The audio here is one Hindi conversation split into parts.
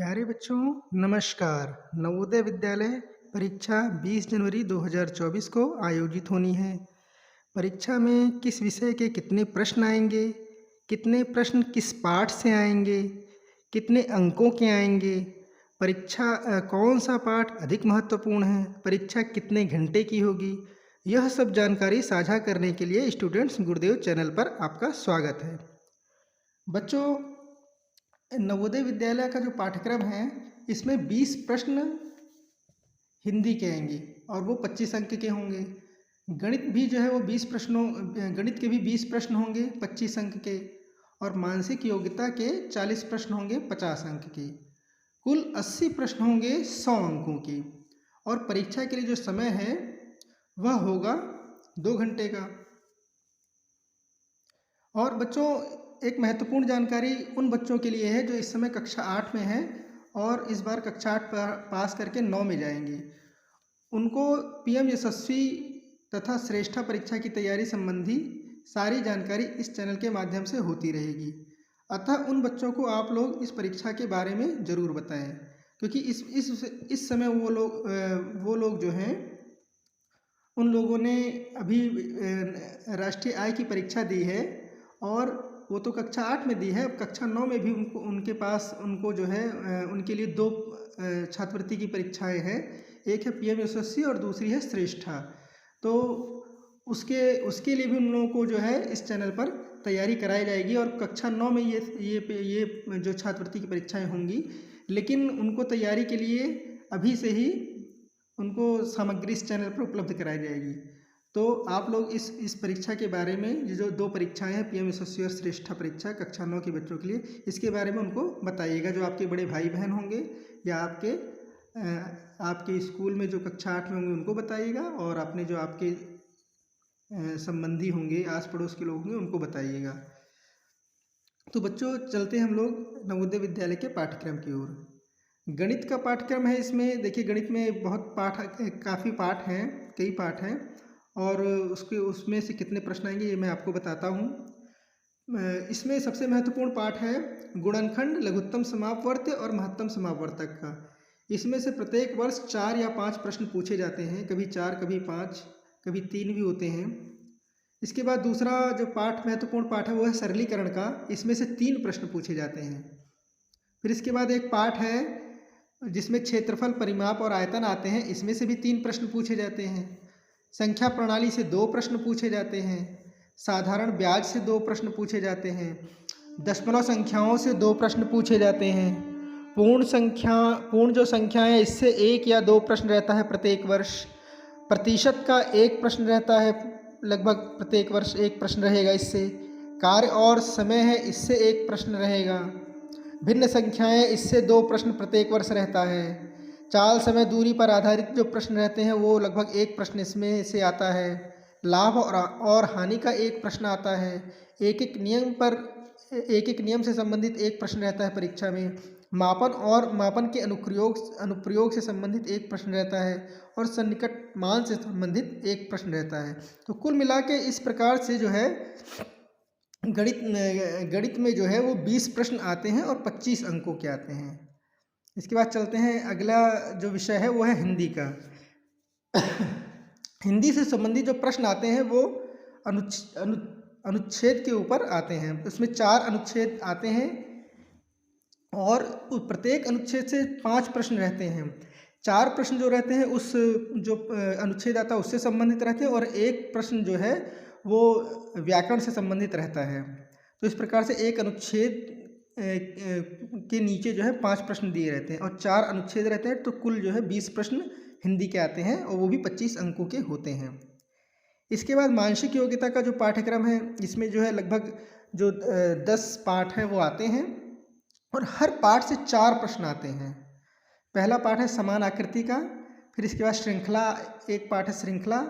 प्यारे बच्चों, नमस्कार। नवोदय विद्यालय परीक्षा 20 जनवरी 2024 को आयोजित होनी है। परीक्षा में किस विषय के कितने प्रश्न आएंगे, कितने प्रश्न किस पाठ से आएंगे, कितने अंकों के आएंगे, कौन सा पाठ अधिक महत्वपूर्ण है, परीक्षा कितने घंटे की होगी, यह सब जानकारी साझा करने के लिए स्टूडेंट्स गुरुदेव चैनल पर आपका स्वागत है। बच्चों, नवोदय विद्यालय का जो पाठ्यक्रम है इसमें 20 प्रश्न हिंदी के आएंगे और वो 25 अंक के होंगे। गणित भी जो है वो 20 प्रश्नों गणित के भी 20 प्रश्न होंगे 25 अंक के, और मानसिक योग्यता के 40 प्रश्न होंगे 50 अंक के। कुल 80 प्रश्न होंगे 100 अंकों के, और परीक्षा के लिए जो समय है वह होगा 2 घंटे का। और बच्चों, एक महत्वपूर्ण जानकारी उन बच्चों के लिए है जो इस समय कक्षा 8 में हैं और इस बार कक्षा 8 पास करके 9 में जाएंगे। उनको पीएम यशस्वी तथा श्रेष्ठा परीक्षा की तैयारी संबंधी सारी जानकारी इस चैनल के माध्यम से होती रहेगी। अतः उन बच्चों को आप लोग इस परीक्षा के बारे में ज़रूर बताएं, क्योंकि इस समय वो लोग जो हैं उन लोगों ने अभी राष्ट्रीय आय की परीक्षा दी है और वो तो कक्षा 8 में दी है। अब कक्षा 9 में भी उनको जो है उनके लिए 2 छात्रवृत्ति की परीक्षाएं हैं। एक है पीएम यशस्वी और दूसरी है श्रेष्ठा। तो उसके लिए भी उन लोगों को जो है इस चैनल पर तैयारी कराई जाएगी, और कक्षा 9 में ये जो छात्रवृत्ति की परीक्षाएं होंगी, लेकिन उनको तैयारी के लिए अभी से ही उनको सामग्री इस चैनल पर उपलब्ध कराई जाएगी। तो आप लोग इस परीक्षा के बारे में, जो 2 परीक्षाएं हैं पीएम यशस्वी और श्रेष्ठा परीक्षा कक्षा 9 के बच्चों के लिए, इसके बारे में उनको बताइएगा। जो आपके बड़े भाई बहन होंगे या आपके स्कूल में जो कक्षा 8 में होंगे उनको बताइएगा, और अपने जो आपके संबंधी होंगे, आस पड़ोस के लोग होंगे, उनको बताइएगा। तो बच्चों, चलते हम लोग नवोदय विद्यालय के पाठ्यक्रम की ओर। गणित का पाठ्यक्रम है। इसमें देखिए, गणित में काफ़ी पाठ हैं, कई पाठ हैं, और उसमें से कितने प्रश्न आएंगे ये मैं आपको बताता हूँ। इसमें सबसे महत्वपूर्ण पाठ है गुणनखंड, लघुत्तम समापवर्त और महत्तम समापवर्तक का। इसमें से प्रत्येक वर्ष 4 या 5 प्रश्न पूछे जाते हैं, कभी 4, कभी 5, कभी 3 भी होते हैं। इसके बाद दूसरा जो महत्वपूर्ण पाठ है वो है सरलीकरण का। इसमें से 3 प्रश्न पूछे जाते हैं। फिर इसके बाद एक पाठ है जिसमें क्षेत्रफल, परिमाप और आयतन आते हैं। इसमें से भी 3 प्रश्न पूछे जाते हैं। संख्या प्रणाली से 2 प्रश्न पूछे जाते हैं। साधारण ब्याज से 2 प्रश्न पूछे जाते हैं। दशमलव संख्याओं से 2 प्रश्न पूछे जाते हैं। पूर्ण जो संख्याएं, इससे 1 या 2 प्रश्न रहता है प्रत्येक वर्ष। प्रतिशत का 1 प्रश्न रहता है, लगभग प्रत्येक वर्ष 1 प्रश्न रहेगा इससे। कार्य और समय है, इससे 1 प्रश्न रहेगा। भिन्न संख्याएं, इससे 2 प्रश्न प्रत्येक वर्ष रहता है। चाल, समय, दूरी पर आधारित जो प्रश्न रहते हैं वो लगभग 1 प्रश्न इसमें से आता है। लाभ और हानि का 1 प्रश्न आता है। एक एक नियम से संबंधित 1 प्रश्न रहता है परीक्षा में। मापन के अनुप्रयोग से संबंधित 1 प्रश्न रहता है, और सन्निकट मान से संबंधित 1 प्रश्न रहता है। तो कुल मिला के इस प्रकार से जो है गणित में जो है वो 20 प्रश्न आते हैं और 25 अंकों के आते हैं। इसके बाद चलते हैं, अगला जो विषय है वो है हिंदी का। हिंदी से संबंधित जो प्रश्न आते हैं वो अनुच्छेद के ऊपर आते हैं। उसमें 4 अनुच्छेद आते हैं, और प्रत्येक अनुच्छेद से 5 प्रश्न रहते हैं। 4 प्रश्न जो रहते हैं उस जो अनुच्छेद आता है उससे संबंधित रहते हैं, और 1 प्रश्न जो है वो व्याकरण से संबंधित रहता है। तो इस प्रकार से एक अनुच्छेद के नीचे जो है 5 प्रश्न दिए रहते हैं, और 4 अनुच्छेद रहते हैं। तो कुल जो है 20 प्रश्न हिंदी के आते हैं, और वो भी 25 अंकों के होते हैं। इसके बाद मानसिक योग्यता का जो पाठ्यक्रम है, इसमें जो है लगभग जो 10 पाठ हैं वो आते हैं, और हर पाठ से 4 प्रश्न आते हैं। पहला पाठ है समान आकृति का। फिर इसके बाद श्रृंखला, एक पाठ है श्रृंखला,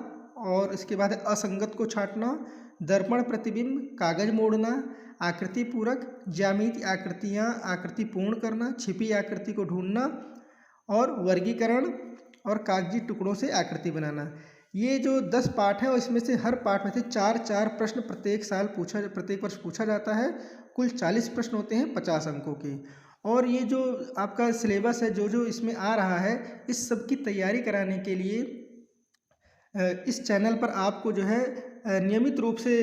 और इसके बाद है असंगत को छांटना, दर्पण प्रतिबिंब, कागज मोड़ना, आकृति पूरक, ज्यामितीय आकृतियाँ, आकृति पूर्ण करना, छिपी आकृति को ढूंढना, और वर्गीकरण, और कागजी टुकड़ों से आकृति बनाना। ये जो 10 पाठ है, और इसमें से हर पाठ में से 4-4 प्रश्न प्रत्येक वर्ष पूछा जाता है। कुल 40 प्रश्न होते हैं 50 अंकों के, और ये जो आपका सिलेबस है जो जो इसमें आ रहा है, इस सब की तैयारी कराने के लिए इस चैनल पर आपको जो है नियमित रूप से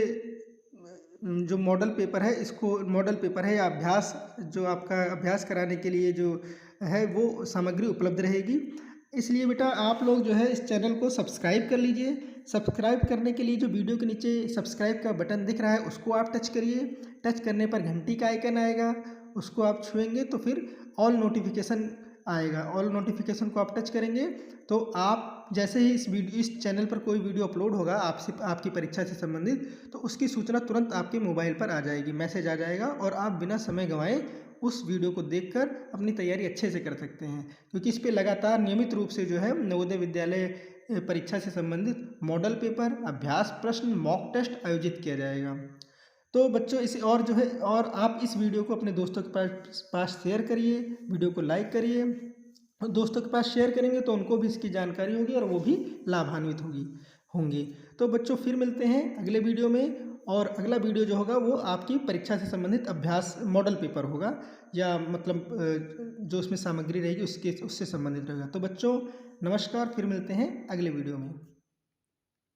जो मॉडल पेपर है, इसको मॉडल पेपर है या अभ्यास, जो आपका अभ्यास कराने के लिए जो है वो सामग्री उपलब्ध रहेगी। इसलिए बेटा आप लोग जो है इस चैनल को सब्सक्राइब कर लीजिए। सब्सक्राइब करने के लिए जो वीडियो के नीचे सब्सक्राइब का बटन दिख रहा है उसको आप टच करिए। टच करने पर घंटी का आइकन आएगा, उसको आप छुएंगे तो फिर ऑल नोटिफिकेशन आएगा। ऑल नोटिफिकेशन को आप टच करेंगे तो आप जैसे ही इस चैनल पर कोई वीडियो अपलोड होगा आपसे, आपकी परीक्षा से संबंधित, तो उसकी सूचना तुरंत आपके मोबाइल पर आ जाएगी, मैसेज आ जाएगा और आप बिना समय गंवाए उस वीडियो को देखकर अपनी तैयारी अच्छे से कर सकते हैं। क्योंकि इस पे लगातार नियमित रूप से जो है नवोदय विद्यालय परीक्षा से संबंधित मॉडल पेपर, अभ्यास प्रश्न, मॉक टेस्ट आयोजित किया जाएगा। तो बच्चों इसे और जो है और आप इस वीडियो को अपने दोस्तों के पास शेयर करिए, वीडियो को लाइक करिए। और दोस्तों के पास शेयर करेंगे तो उनको भी इसकी जानकारी होगी और वो भी लाभान्वित होंगे। तो बच्चों फिर मिलते हैं अगले वीडियो में, और अगला वीडियो जो होगा वो आपकी परीक्षा से संबंधित अभ्यास मॉडल पेपर होगा, या मतलब जो उसमें सामग्री रहेगी उससे संबंधित रहेगा। तो बच्चों नमस्कार, फिर मिलते हैं अगले वीडियो में।